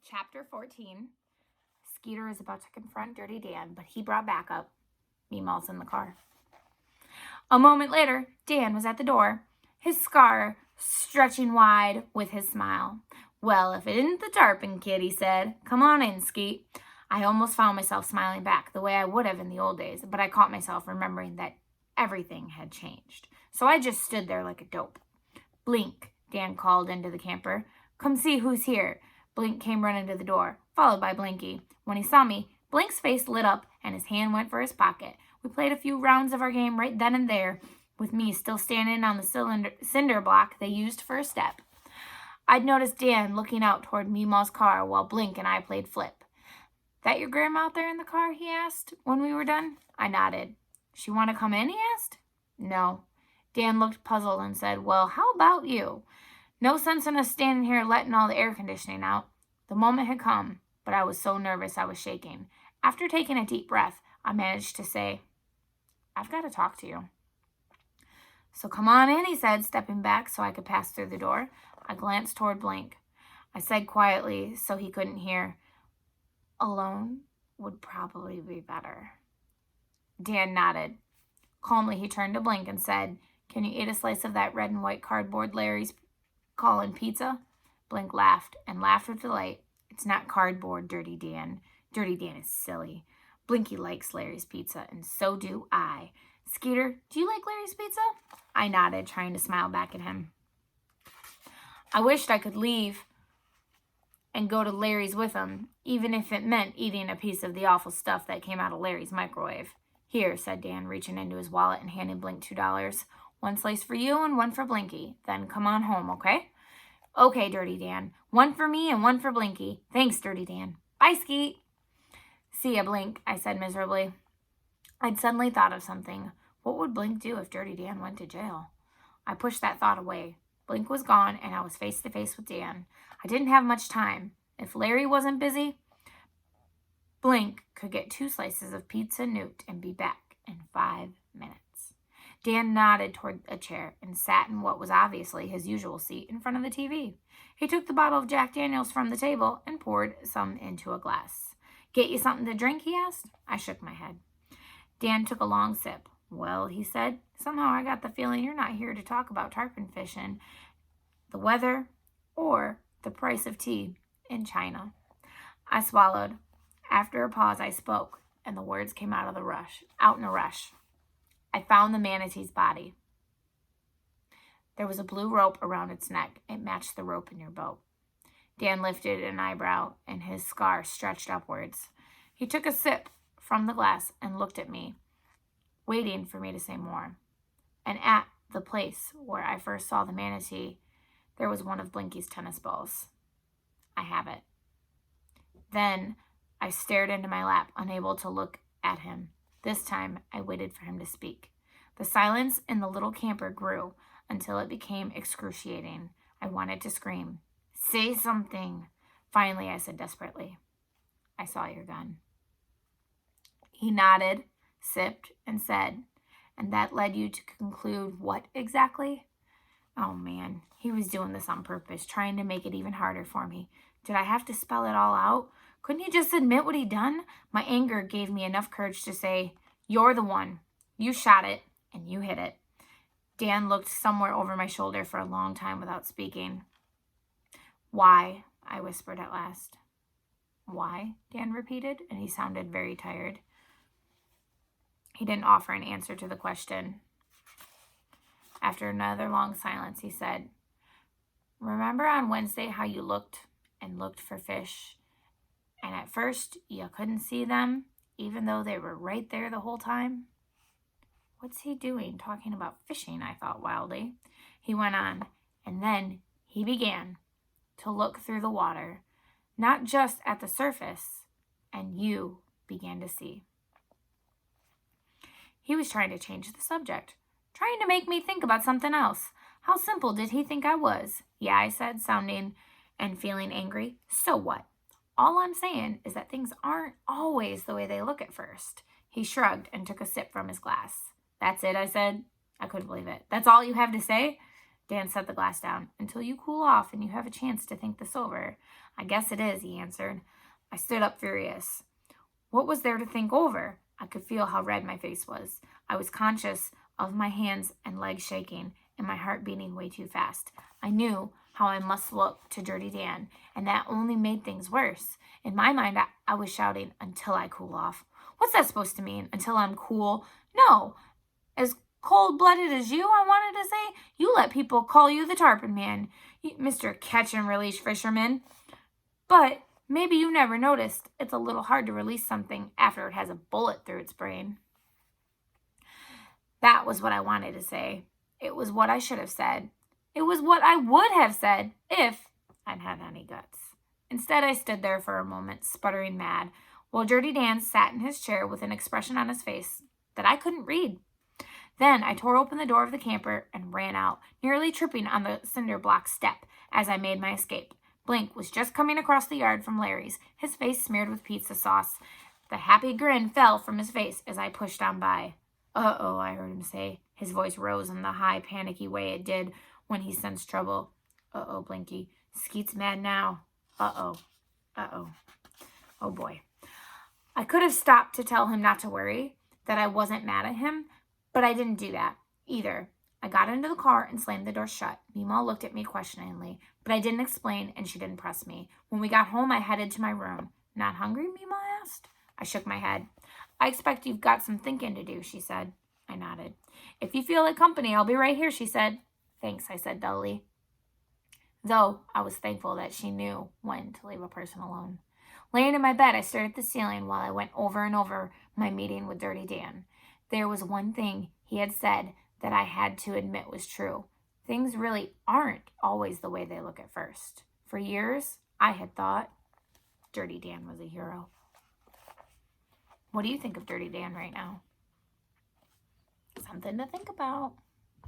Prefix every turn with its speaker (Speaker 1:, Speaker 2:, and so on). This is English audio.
Speaker 1: Chapter 14. Skeeter is about to confront Dirty Dan, but he brought backup. Meemaw's in the car. A moment later, Dan was at the door, his scar stretching wide with his smile. "Well, if it isn't the tarpon kid," he said. "Come on in, Skeet." I almost found myself smiling back the way I would have in the old days, but I caught myself remembering that everything had changed. So I just stood there like a dope. "Blink," Dan called into the camper. "Come see who's here." Blink came running to the door, followed by Blinky. When he saw me, Blink's face lit up and his hand went for his pocket. We played a few rounds of our game right then and there, with me still standing on the cinder block they used for a step. I'd noticed Dan looking out toward Meemaw's car while Blink and I played flip. "That your grandma out there in the car?" he asked when we were done. I nodded. "She want to come in?" he asked. "No." Dan looked puzzled and said, "Well, how about you? No sense in us standing here letting all the air conditioning out." The moment had come, but I was so nervous I was shaking. After taking a deep breath, I managed to say, "I've got to talk to you." "So come on in," he said, stepping back so I could pass through the door. I glanced toward Blink. I said quietly so he couldn't hear, "Alone would probably be better." Dan nodded. Calmly, he turned to Blink and said, "Can you eat a slice of that red and white cardboard Larry's calling pizza?" Blink laughed, and laughed with delight. "It's not cardboard, Dirty Dan. Dirty Dan is silly. Blinky likes Larry's pizza, and so do I. Skeeter, do you like Larry's pizza?" I nodded, trying to smile back at him. I wished I could leave and go to Larry's with him, even if it meant eating a piece of the awful stuff that came out of Larry's microwave. "Here," said Dan, reaching into his wallet and handing Blink $2. "One slice for you and one for Blinky. Then come on home, okay?" "Okay, Dirty Dan. One for me and one for Blinky. Thanks, Dirty Dan. Bye, Skeet." "See ya, Blink," I said miserably. I'd suddenly thought of something. What would Blink do if Dirty Dan went to jail? I pushed that thought away. Blink was gone, and I was face to face with Dan. I didn't have much time. If Larry wasn't busy, Blink could get 2 slices of pizza newt and be back in 5 minutes. Dan nodded toward a chair and sat in what was obviously his usual seat in front of the TV. He took the bottle of Jack Daniels from the table and poured some into a glass. "Get you something to drink?" he asked. I shook my head. Dan took a long sip. "Well," he said, "somehow I got the feeling you're not here to talk about tarpon fishing, the weather, or the price of tea in China." I swallowed. After a pause, I spoke, and the words came out in a rush. "I found the manatee's body. There was a blue rope around its neck. It matched the rope in your boat." Dan lifted an eyebrow, and his scar stretched upwards. He took a sip from the glass and looked at me, waiting for me to say more. "And at the place where I first saw the manatee, there was one of Blinky's tennis balls. I have it." Then I stared into my lap, unable to look at him. This time, I waited for him to speak. The silence in the little camper grew until it became excruciating. I wanted to scream. "Say something." Finally, I said desperately, "I saw your gun." He nodded, sipped, and said, "And that led you to conclude what exactly?" Oh man, he was doing this on purpose, trying to make it even harder for me. Did I have to spell it all out? Couldn't he just admit what he'd done? My anger gave me enough courage to say, "You're the one. You shot it, and you hit it." Dan looked somewhere over my shoulder for a long time without speaking. "Why?" I whispered at last. "Why?" Dan repeated, and he sounded very tired. He didn't offer an answer to the question. After another long silence, he said, "Remember on Wednesday how you looked and looked for fish, and at first you couldn't see them, even though they were right there the whole time?" What's he doing talking about fishing? I thought wildly. He went on, and then he began to look through the water, not just at the surface, and you began to see. He was trying to change the subject, trying to make me think about something else. How simple did he think I was? "Yeah," I said, sounding and feeling angry. "So what? All I'm saying is that things aren't always the way they look at first." He shrugged and took a sip from his glass. "That's it," I said. I couldn't believe it. "That's all you have to say?" Dan set the glass down. "Until you cool off and you have a chance to think this over." I guess it is, he answered. I stood up furious. What was there to think over? I could feel how red my face was. I was conscious of my hands and legs shaking and my heart beating way too fast. I knew how I must look to Dirty Dan, and that only made things worse. In my mind, I was shouting, until I cool off. What's that supposed to mean? Until I'm cool? No. As cold-blooded as you, I wanted to say. You let people call you the Tarpon Man, Mr. Catch-and-Release Fisherman. But maybe you never noticed. It's a little hard to release something after it has a bullet through its brain. That was what I wanted to say. It was what I should have said. It was what I would have said if I'd had any guts. Instead, I stood there for a moment, sputtering mad, while Dirty Dan sat in his chair with an expression on his face that I couldn't read. Then I tore open the door of the camper and ran out, nearly tripping on the cinder block step as I made my escape. Blink was just coming across the yard from Larry's, his face smeared with pizza sauce. The happy grin fell from his face as I pushed on by. Uh-oh, I heard him say. His voice rose in the high, panicky way it did when he sensed trouble. Uh-oh, Blinky. Skeet's mad now. Uh-oh. Uh-oh. Oh, boy. I could have stopped to tell him not to worry, that I wasn't mad at him, but I didn't do that either. I got into the car and slammed the door shut. Meemaw looked at me questioningly, but I didn't explain and she didn't press me. When we got home, I headed to my room. Not hungry, Meemaw asked. I shook my head. I expect you've got some thinking to do, she said. I nodded. If you feel like company, I'll be right here, she said. Thanks, I said dully. Though I was thankful that she knew when to leave a person alone. Laying in my bed, I stared at the ceiling while I went over and over my meeting with Dirty Dan. There was one thing he had said that I had to admit was true. Things really aren't always the way they look at first. For years, I had thought Dirty Dan was a hero. What do you think of Dirty Dan right now? Something to think about.